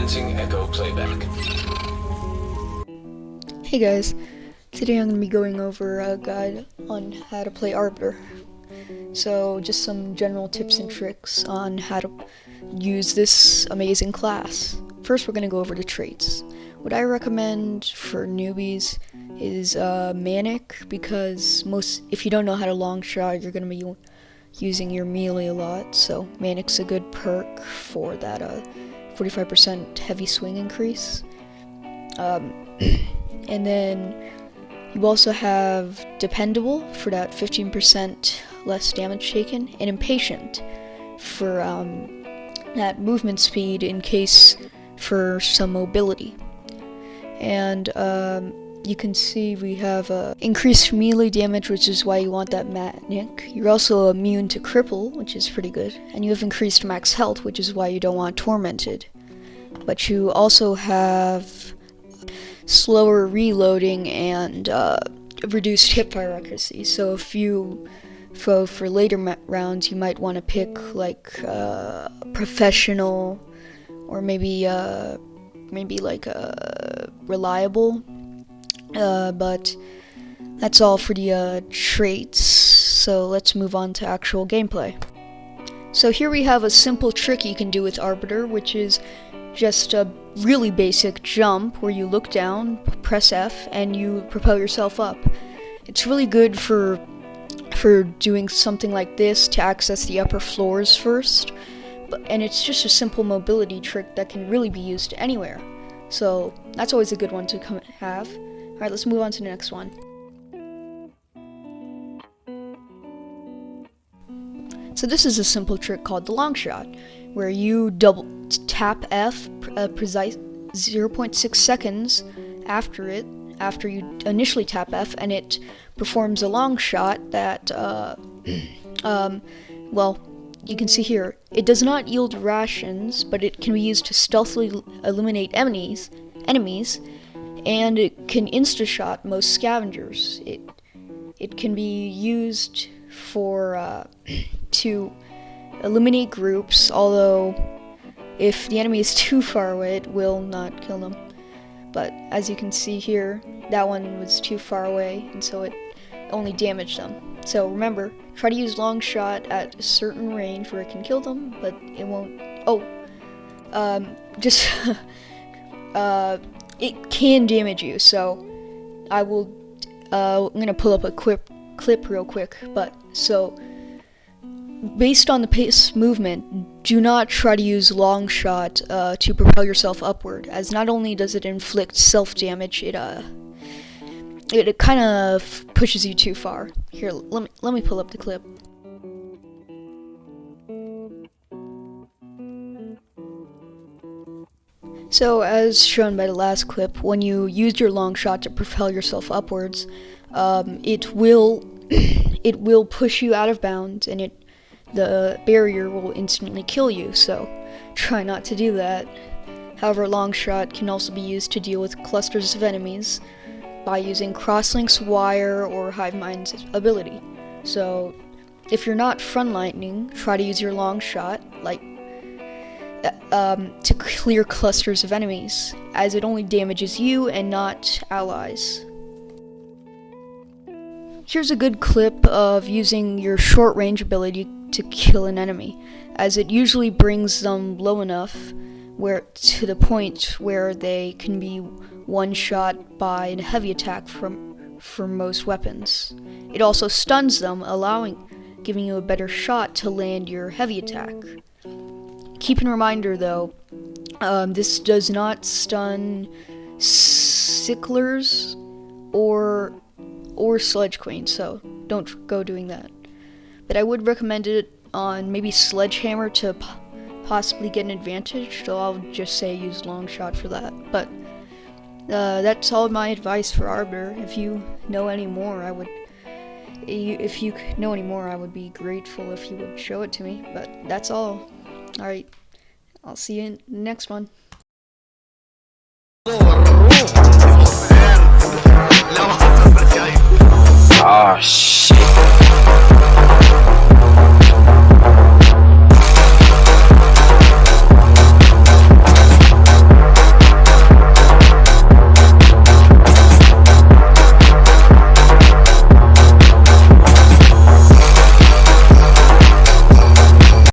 Commencing echo playback. Hey guys, today I'm going to be going over a guide on how to play Arbiter. So just some general tips and tricks on how to use this amazing class. First we're going to go over the traits. What I recommend for newbies is Manic, because if you don't know how to Longshot, you're going to be using your melee a lot, so Manic's a good perk for that 45% heavy swing increase. And then you also have Dependable for that 15% less damage taken, and Impatient for that movement speed in case for some mobility. And you can see we have increased melee damage, which is why you want that Manic. You're also immune to Cripple, which is pretty good, and you have increased max health, which is why you don't want Tormented. But you also have slower reloading and reduced hipfire accuracy. So for later rounds, you might want to pick like Professional, or maybe like Reliable. But that's all for the traits. So let's move on to actual gameplay. So here we have a simple trick you can do with Arbiter, which is just a really basic jump where you look down, press F, and you propel yourself up. It's really good for doing something like this to access the upper floors first, and it's just a simple mobility trick that can really be used anywhere. So that's always a good one to have. Alright, let's move on to the next one. So this is a simple trick called the Longshot, where you double tap F precise 0.6 seconds after you initially tap F, and it performs a long shot that well, you can see here, it does not yield rations, but it can be used to stealthily eliminate enemies, and it can insta-shot most scavengers. It can be used for to eliminate groups, although if the enemy is too far away, it will not kill them. But as you can see here, that one was too far away, and so it only damaged them. So remember, try to use Longshot at a certain range where it can kill them, but it won't. It can damage you. So I'm gonna pull up a clip real quick. But so, based on the pace movement, do not try to use Longshot to propel yourself upward, as not only does it inflict self-damage, it kind of pushes you too far. Here, let me pull up the clip. So, as shown by the last clip, when you use your Longshot to propel yourself upwards, it will push you out of bounds, and the barrier will instantly kill you, so try not to do that. However, Longshot can also be used to deal with clusters of enemies by using Crosslink's Wire or Hive Mind's ability. So if you're not frontlining, try to use your Longshot to clear clusters of enemies, as it only damages you and not allies. Here's a good clip of using your short range ability to kill an enemy, as it usually brings them low enough to the point where they can be one-shot by a heavy attack for most weapons. It also stuns them, giving you a better shot to land your heavy attack. Keep in reminder though, this does not stun Sicklers or Sledge Queen, so don't go doing that. But I would recommend it on maybe Sledgehammer to possibly get an advantage, so I'll just say use Longshot for that. But that's all my advice for Arbiter. If you know any more, I would be grateful if you would show it to me. But that's all. Alright, I'll see you in the next one. Oh shit.